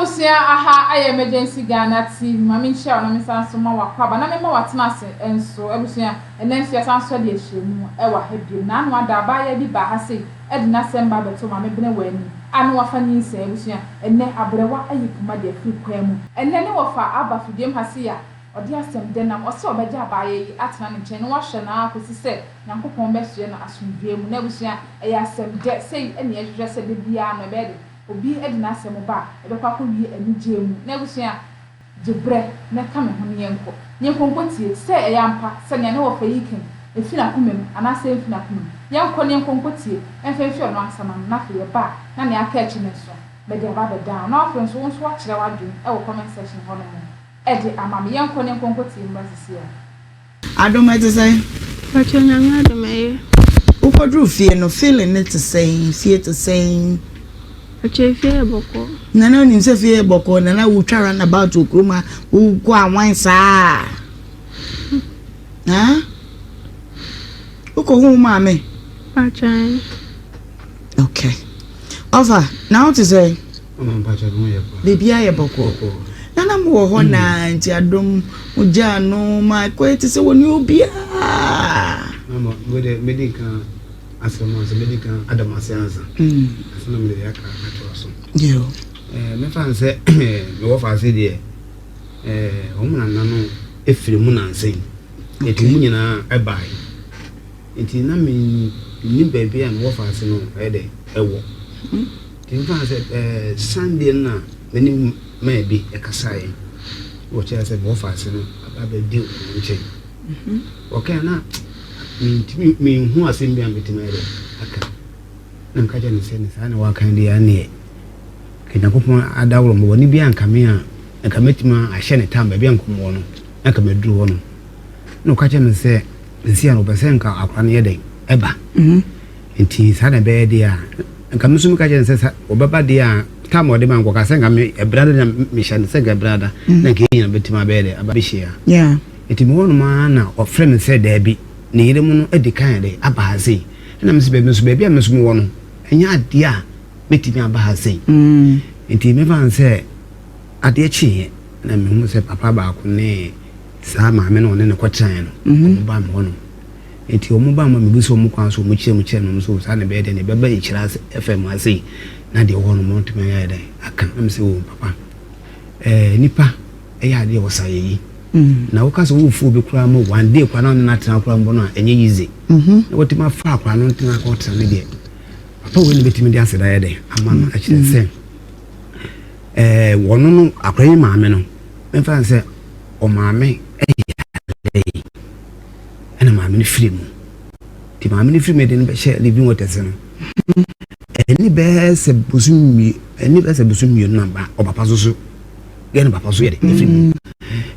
Abusia aha aye emergency Ghana TV mama nhia ona mesanso ma wakwaba na mema watena ase enso abusia enenfia sanso de ehyemu e wa hebiem na anu ada ba ya bi ba ha sei e de na semba beto mama bene wani anu wafa nyinse abusia enne abrewa ayi kuma de afiri kwamu enne ne wafa aba fidiem ha sei ya odi asem de nam ose obeja ba ya yi atena ne nchen no hwe na akosi se nyankopon be hye na asomdwemu na abusia e asem de sei ene ehwehwe se de bia no be de obi edina asem ba ebekwa ko wie anigemu na egusua jebre na ka me ho nyenko nkotie se eyampa se ne wo fa yiken efina kumem ana se efina kumem nyenko nkotie enfefi ono asama na fe ye ba na ne aka echi neso be de ba be down na ofren so nso a kire wadun e wo comment section ho no mo e de amam nyenko nkotie mbasisi ya adoma te say Pachanya adoma ukodru fie no feeling it to say fie to say Achefie boko. Nana ni msefie boko nana utwara na about okroma ukwa wansa. Ha? Uko hu mame. Pachanya. Okay. Over. Now to say. Pachanya ye. Bibia ye boko. Nana mo ho na nti adom uja no ma kwete se woni obia. Mama, medical asema se medical adamase anza. Asema me ya ka atwaso. Yo. Me fan se me wo fa se de omuna nanu efiri mu nansen. Eti mu nyina ebai. Eti na me ni baby an wo fa se no de ewo. Ti fa se Sunday na meni me bi ekasai. Wo che se wo fa se no aba de o nche. Okay na me hu asem am bitimere aka na nkaja ne se ne sa na wa kan de ya ne kenya kopon adawro mo ni bia nkame a nka metima ahye ne tamba bia nkomo no nka meduru ho no no kaja me se nsia no bese nka akwa ne yeden eba enti sa na be de a nka mesum kaja ne se obaba de a tamo de man ko ka se nka me brada na me hye ne se ga brada na kenya betima be de aba bihia Yeah. enti mo no ma na ofre me se da bi ne yire mu no edikan de abahaze na mse bebe so bebe ameso wo no enya ade a metimi abahaze enti me fan se ade chi na me hu se papa ba ko ne sa ma me no ne kwatan no mo ba mo no enti o mo ba mo me bu so mo kwan so mo chire no so sa ne be de ne beba Nhyira FM ase na de wo no mo ntimi ya de aka na mse wo papa nipa ya ade wo sa yi na ukaso ufu bi kura mo one day kwa na tena kura mbo no enye yize na wotima fa kwa no tena ko tena ne de papa we ne betimi de aseda ye de ama no akire se wono no akran maame no memfa se o maame ena maame ni free mu ti maame ni free me de ne be share living waters no eni be se busumi no ba o papa so gene papa so ye de free mu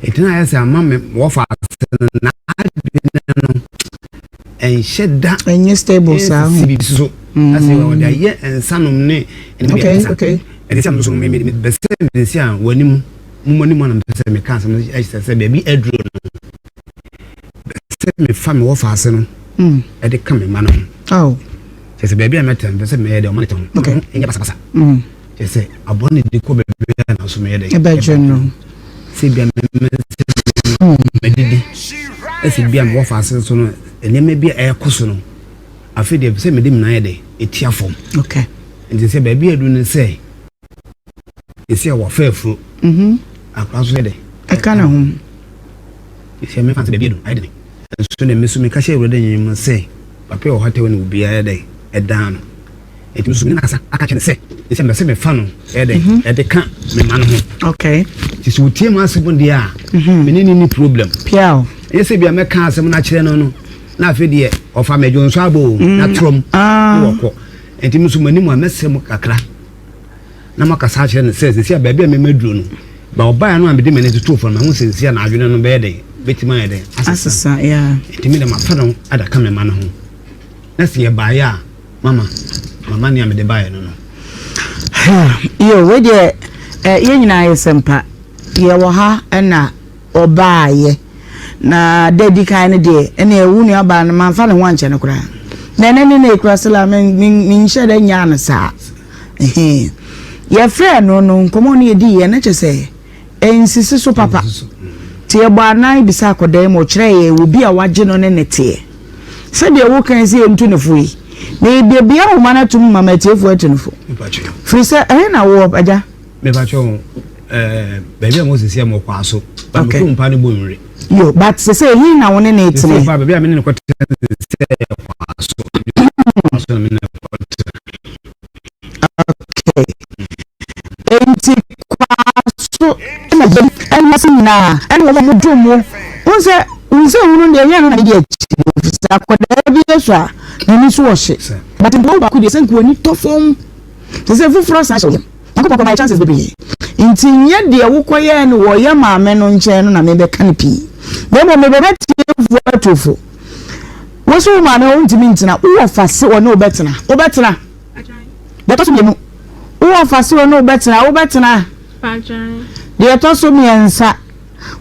etina ya se ama me wo fa na no en sheda enye stable sa so ase wo da ye ensanom ne okay e se am so me be se a wani mu na be me kan sam e se be edro no se me fa me wo fa ase no e de kam me ma no oh se be a metem be se me de o ma ton enya basa se abone de ko be na so me de e ba jono se bia medidi ese bia mo fa ase so no enema bia e koso no afi de se medim na ye de etiafom okay nti se ba bia edu ne se ese wo fafu akwa so de e kana ho ese me fa se bia edu ai de so ne mesu me ka she ewro de nyim se papa o hote woni bia ye de e dan no eti mesu na kasa aka chene se ese me se me fa no e de ka me ma no ho okay tisi wotie ma asebon dia menini ni problem piao yese bia me ka asem na kire no na afi de ofa mejo nso abo na trom woko enti musu manimu amesem kakra na makasa kire ne se ba bia me maduro no ba oba no amede mene to fo na hu sensia na adwene no be de betima ye de asasa yeah enti me de ma fa no ada ka me ma no ho na se ye ba ya mama ni amede ba ye no yo we de ye nyina yesempa ye wo ha na obaaye na dedi kan de ene ewu ni aba na manfa ne ho anche ne kura na ene ne ekura sala men nhyɛ da nya na sa Your friend no come ye di ye na chese. Ensisi so papa. Ti e gba nan bisa akodan mo kire ye obi a waje no ne nete. Se de wo kan se entu ne fu yi. Na bia wo mana tum mama tiefo atunfo. Free say na wo aja. Me ba cho baby am osisi am kwa so. Ba me ko mpa ne bo nre. Yo but say he na won ne etine. Ba baby am ne ko te kwa so. So me na okay. Enti kwa so na be en masina en wo mo domo. Unse unu de yan na de sa akoda bi so a na ni so wo hye. But ndo ba ku de senku ani tofom. Say fufuro sa so. Akoko my chances be. Inti nye de wo koye no wo ye maame no nche no na me be kan pi. Dem me be tie atofo. Wo so ma na ontimi ntina wo fase wo na obetena. Obetena. De to so mu. Wo fase wo na obetena, obetena. Pajan. De to so miensa.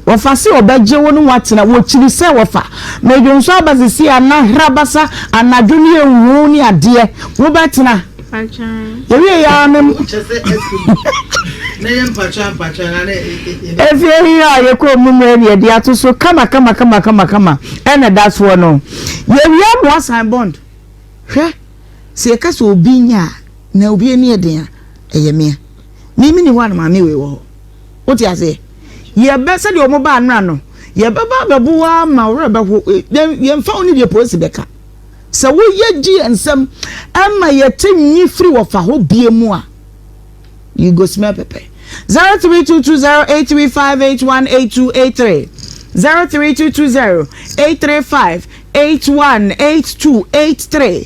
Wo fase obeje wo no watena wo chiri se wo fa. Medwo so abasisi ana hrabasa anadwoni enwu ni ade. Wo betena. Pajan. Yewe ya nem. Na yem pacha na Efi ya ye ko mumre ne de ato so kama ene that's one no ye mo asan bond hwe se ka so obi nya na obi eni eden a eye me ni ho na ma me we wo o ti ase ye be se de o mo ba anra no ye be ba bebu wa ma wore be ho ye mfa oni de polisi beka se wo ye gi ensem ama ye tinyi free wo fa ho bie mu a you go smell pepper 03220835818283 03220835818283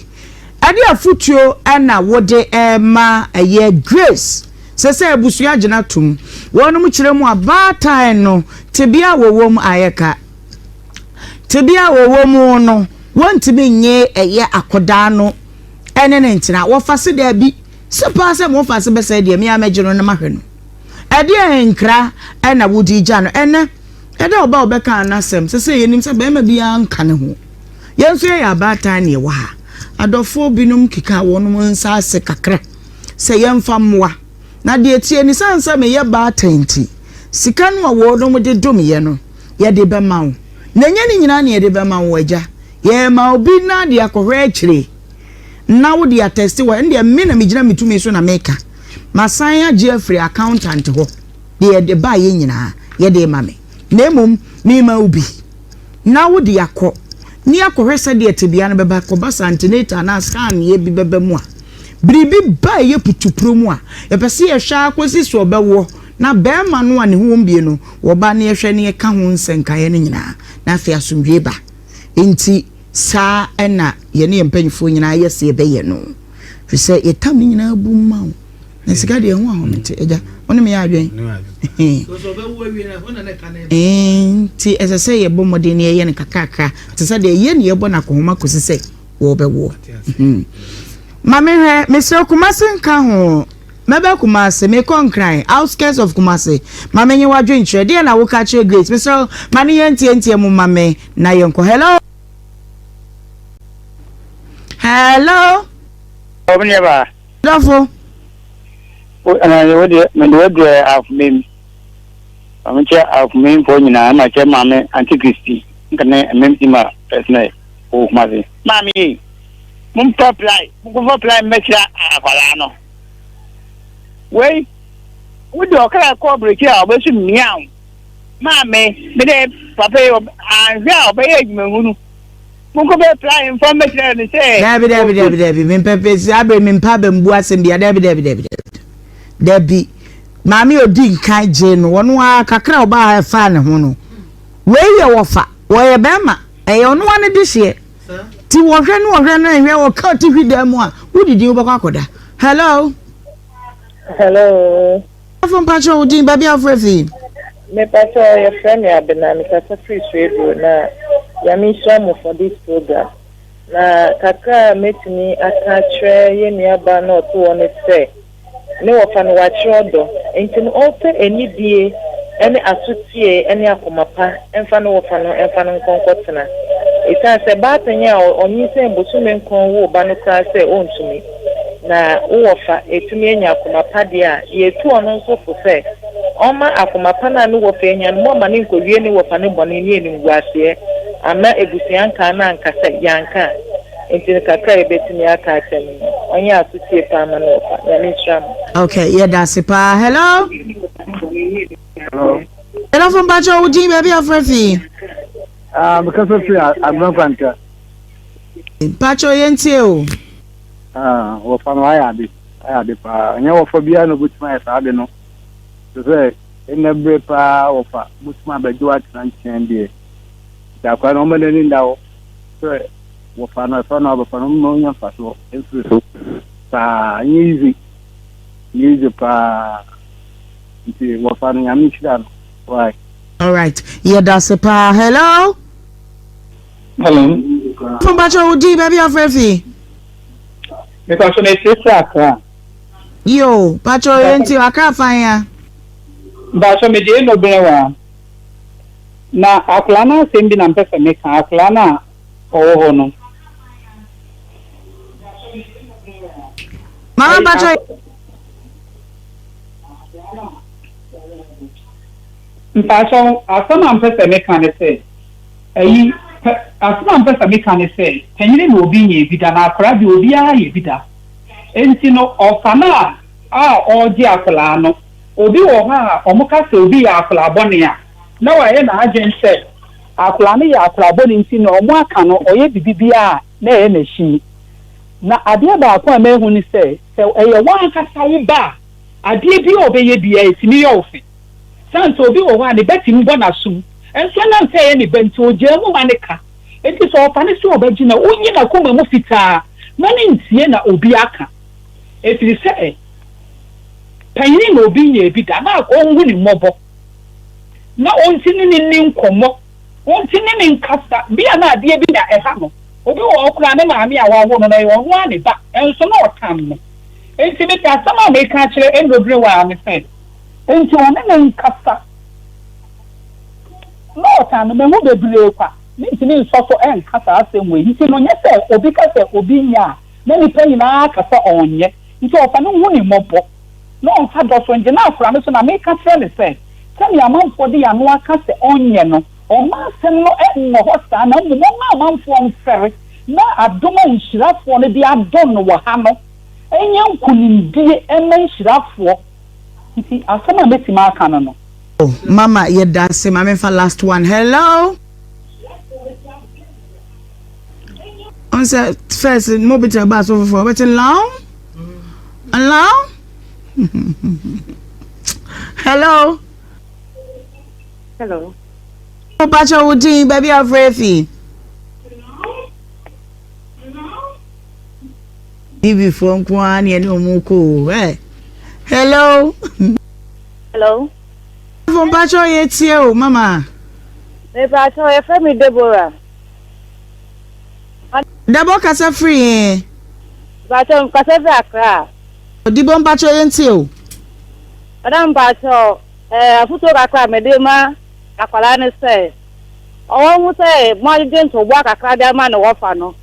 ade afutuo ana wode ma aye grace sese abusua agina tum wonum kire mu abata no tebia wowom ayeka tebia wowom no wontimi nye eye akoda no ene ne ntina wo fase da bi sepa se mo fase be se de mi amagiro na mahwe no ade enkra ena wodi gya no ene ede oba obeka anasem sese yenim se be ma bia nka ne ho yenso ya abata ne wa adofo binum kika wonum nsa ase kakra se yemfa mmoa na de etie ni sansa me ye ba tenti sika no awodom de dom ye no ye de be ma wo na nya ni nyina ne ye de be ma wo agya ye ma obi na de akohwe akire na wo de attest wo ende me na me gina metumi so na meka masan agye free accountant ho de ba ye nyina ye de ma me na mum me ma obi na wo de akọ ni akohwe se de tebia na beba ko ba santinata na scan ye bi beba mu a bribi ba ye putupro mu a ye pese ye hwa akosi so bewo na be ma no ane ho mbie no wo ba na ye hwe ne ka ho nsenka ye ne nyina na afia asomdwe ba enti sa ena ye ne mpanyfo nyina ye se be ye no fi se ye tam nyina bu ma wo na sika de ho ahomete eja woni me ya adwen so be wo wi na ho na ne ka na ti esese ye bomode ne ye ne kakaka ti se de ye ne ye bo na kohoma kosi se wo be wo mame he me se Kumasi nka ho mebe Kumasi me konkran outskirts of Kumasi mame nye wadwen chre de na wo ka chre great me so mane ye ntie mu mame na ye nko hello Ohemaa. Dafo. Wo de of me. Amche of me for nyina na che mame antichristi. Nkane memtima personal o Kumasi. Mami. Mum apply mecha akwala no. Wei. Wo de okara ko break a obesu miaw. Mame, me de papa yo anzia obeye adwumahunu. Munko be apply information ni say. Dabi me pepesi abe me mpa be mbu asem bia dabi. Mami odi nkan je no wono a kakra oba fa ne ho no. Wei ye wofa, wo ye bema. E ono wane de hye. Ti wo hwe no hwe wo ka ti hwida mu a wodidi wo bakwa koda. Hello. Afon pacho odi baby afrefi. Me pacho your friend ya bena me ka free radio na ya mi show for this program. Na kakra metini aka tre ye nuaba na oto won say. Ne wo fa no wa chrodo. Enti no ope eni die ene asutie ene akomapa emfa no wo fa no nkonkotena. Ita se batanya onyi se mbosume nkon wo ba no kra se ontumi na uwofa etumi enya akomapa de a yetu ono nso fo se oma akomapa na no wofa enya no ma ne nkowie ne wofa ne bone ne enim guase ama ebusianka na ankasa yanka enti kakra ebetumi aka atemi onye atutie pa ama no wofa ya ne tram. Okay, yeah, that's it. Hello. Hello from Bacho Udi, baby of Refi. Because of I'm not going to. Bacho Yentio. Wofano ayade pa nya wofobia no butuma esaade no so enebe pa wofa butuma bejo atena nchen die da kwa no mele ni ndawo so wofano fano abafano no nya faso enso pa easy pa nti wofano nya michida why. All right, yeah, that's it. Hello. From Bacho Udi, baby of Refi. Because when it's Accra. Yo, Pacho Yenti Accra fire. But some day no bewa. Na aklana sembi na mpesa meka aklana oho no. Mama Pacho. Mpacho asama mpesa meka ne se. Eyi asama mpesa meka ne se. Penyire no obi nye bida na akra bi obi a ye bida. Enti no ofana oji akla no. Obi wo ha omuka se obi ya akla bone a. Na wa ye na agen se akla ne ya akla bone nti no omu aka no oye bibibia na ye na shi. Na ade ba kwa mehu ni se eye wan kasa wo ba ade bi obeye bia etimi ye ofi. Santo obi wo ha ne beti mbo na sum. Enso na nse ye ne benti oje mu ma ne ka. Enti so ofane se obaji na onyi na koma mu fitaa. Mani ntie na obi aka. Efiri se panyin na obi nye bi da na onwu ni mobo. Na onti ni nkomo. Onti ni nkasa bia na ade bi na eha no. Obi wo okura ne maami a wa wo no na ye wo ani ba. Enso na otam no. Enti me ka sama me ka kire endobre wa me fe. Enti one ne nkasa. No otam me ho bebre kwa. Nti ni nsofo nkasa asem we. Nti no nye se obi ka se obi nya. Na ni panyin na kasa onye. Nti ofa no hu ni mobo. No onfa do so nje na afra me so na me ka kire ne se. Sani amanfo de ya no aka se onye no. Oma asem no enno hosta na mo ma amanfo mfere. Na adoma nhirafo ne de adon no wo ha no. Enya nkunimdie ema nhirafo. Nti asema betima aka no. Oh, Mama, yeah, that's it. Mama, for last one. Hello. On said first, mobile bus over for waiting long. Hello. Hello. Hello. Oh, Pacho Udi, baby of Refi. Ibi from Kwani and Omuko. Eh. Hello. Hello. From Pacho Yetio, Mama. Me Pacho FM Deborah. Dabo kasa free. Pacho kasa Accra. Dibon Pacho Yentio. Madam Pacho afuto kakra medema akwala ne se. Owo mu se mo agent ogbo kakra de ma no wofa no.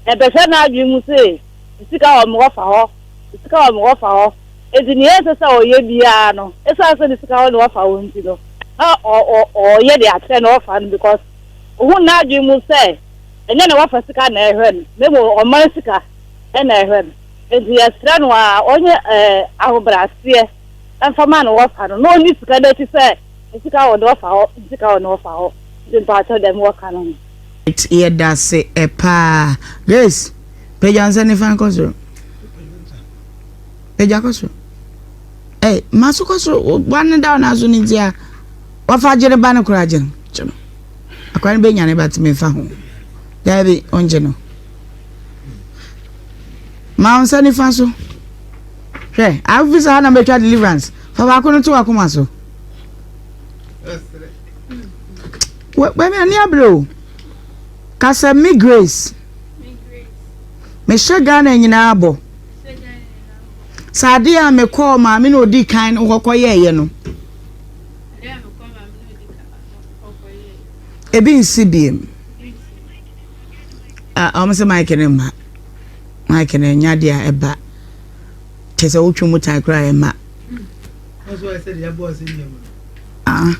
E be se na adwi mu se sika o mo wofa ho. Sika o mo wofa ho. Edini ese se oye bia no. Esa se sika o no wofa ho nti no. O ye de atre no wofa no because hu na adwi mu se enye na wofa sika na ehwe no. Memo o man sika e na ehwe no. Edi estra no a onye ahobrase enfama no wofa no. No ni sika de ti se sika o do wofa ho, sika o no wofa ho. Din pa to dem woka no. Here that's it. Epa. Yes. Pejanse ni fan koso. Peja koso. Eh, maso koso one down azu ni dia. Wafa jere ba na kuraje. Chemo. Akwani be nyane bat me fa ho. Dabi onje no. Ma onsa ni fan so. Hwe, avisa na betwa deliverance. Fa ba ko no to akoma so. We me ani abro. Kasa me grace. Me shaga na nyina abo. Sade a me call ma me no di kan kokoye ye no. Ebi nsibiem. Almost Mike and Emma. Mike and Nyadia eba. chese wo twemu tai kra e ma That's why I said your boss in here. ah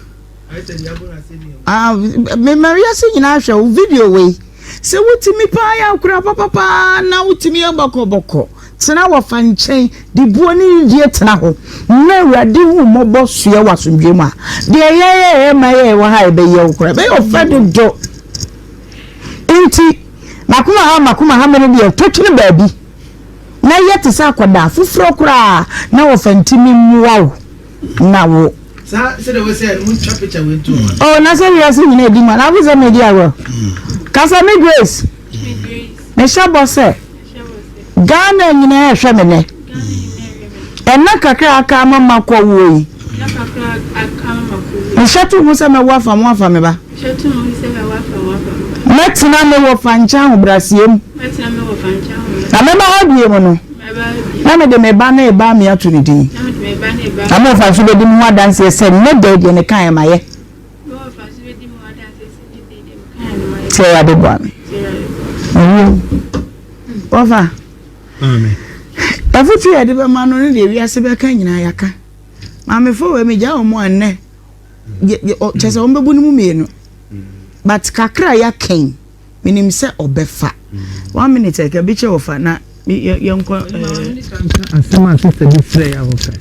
I said your boss in here. Me Maria se nyina hwe video we se wutimi pa ya kura papa na wutimi boko tena wo fanchen di buoni die tena ho na urade hu mobo sua wasomdwe mu a de ye ma ye wo ha be ye kura be o fedo do enti makuma ha mere bi totune baabi na yete sa akoda fufuro kura na wo fantimi muwa na wo Sa said we say we chop picture we too. oh na say we say nyina edi ma na wo say me dia wo kasa me grace me shabo say Ghana nyina hwe me ne enna kakra aka mama kwa wo yi Na kakra aka mama kwa me shatu mu say me wafa me ba shatu mu say me wafa metina me wo fancha ho brasiem metina me wo fancha ho na me ba hadie mo no na me de me ba na e ba me ato ni din na me de me ba na e ba na me fa so be di mu adanse se ne de ne kan ma ye no fa so be di mu adanse se de kan ma ye se ya de bo ami ofa amen afutu ya de be ma no ne de wi ase be kan nyina yaka ma me fo we me ja o mo anne chese o mbebu ni mu mienu but kakra ya ken minim se obefa 1 minute e ka bi che ofa na yenko Asema sister bi frɛ ya wofa.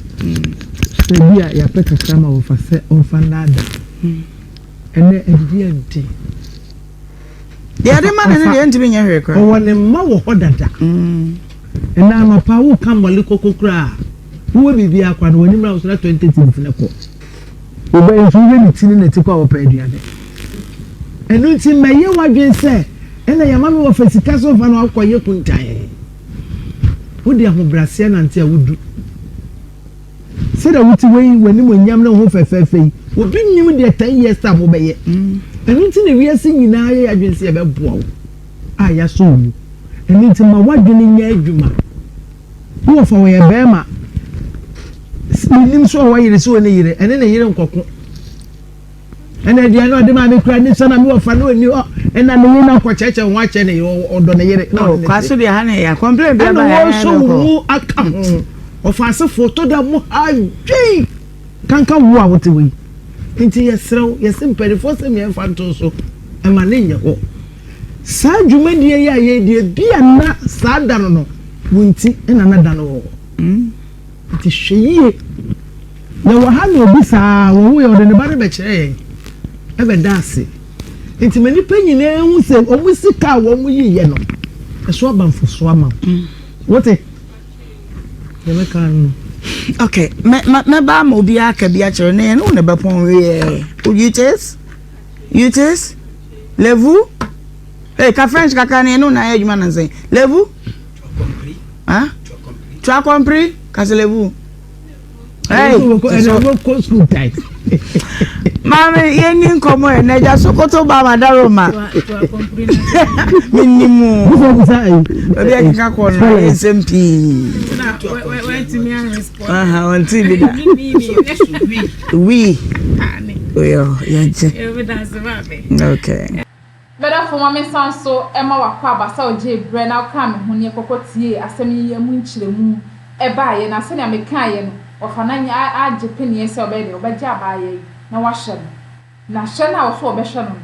Se bia ya pɛ kakra ma wofa sɛ onfa nada. Ene edidi enti. de ade ma ne de ntimi nya hwe kra O wone ma wo hɔ dada. Ena ma pa wo ka mole kokokra. Wo bibi akwa no woni mra wo so 20 ne ko. Oba ensu we ni tini ne tikwa wo pa aduane. Enu nti meye wadwen sɛ ena ya ma me wo fa sika so fa no akɔye kuntan. Wodi ahobrase na nte a wudu sida wuti wei wani mo nyam na ho fefefe obi nim de 10 years time obeye enu nti ne wiase nyina ya adwense ya beboa wo a ya so mu enu nti ma wadwene nya adwuma wo fa wo ye bema nim so wo yire so ne yire ene ne yire nkoko ene dia no de ma me kura ni so na me wo fa no ni o ena ne yina ko cheche ho ache ne odo ne yire no kwaso de ha ne ya complain bia ba ya so wo aka of as photo da mo adwi kanka wo a wote we nti yesrew yesimpe for se me fanto so e ma ne nye ho sa dwuma die ya ye die bia na sa da no wonti ena na da no nti hweye na wo ha no obi sa wo ye ode ne ba ne be kire e be dance nti mani panyina hu se omu sika wo mu yiye no eso abanfo so ama wote okay me ba mo bi aka bi a kire ne no ne be pon we you taste levu eh ka french kaka ne no na adwuma na sen levu ah tu as compris ka se levu hey ko school time mami yeni nkomo e na ja sokoto ba madaro ma minimu obi akika ko na SMP went to me and respond on TV da we yo yaje evidence about me okay better for mama sanso ema wakwa abasa oje bre na ka me ho ne kokotie asem ye mu nchiremu e ba ye na se na me kan ye no ofananya a jepeni ese obede obaje abaye na wahye na hye na wo so obehye no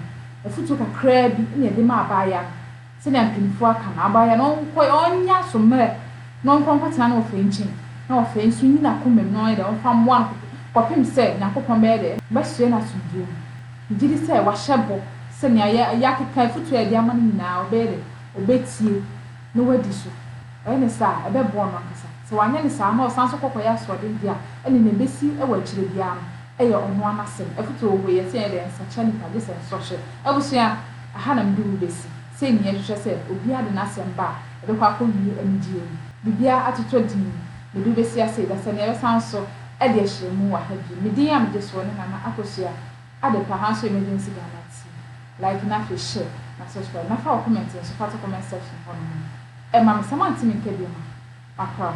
efutu kakra bi ne de ma abaya se na mpinfo aka na abaya no ko onya so mere no nkonkwata na ofenchi na ofensu ni na komem no ide onfa mwan kopim se na kopom be de basue na sudio gidi se wahye bo se na ya keka efutu e de ama ni na obede obetie no wadi so ene sa ebe bo no nkasa se wanya ni sa na osanso kokoya so de dia ene ne besi e wa kire bia no eyo ono amasem efutu owo ye se ede nsa chani ka de se sohye abusua aha na mdu besi se ni ehwehwe se obi ade na asem ba ebe kwa ko yi amdie bibia atoto di mdu besi ase da se ne ebe sanso ede ehyemu wa ha bi medin am de so ne na akosua ade pa ha so emergency guarantee like na fe share na subscribe na fa comment so fa to comment section for no e ma me samanti me kebi ma akra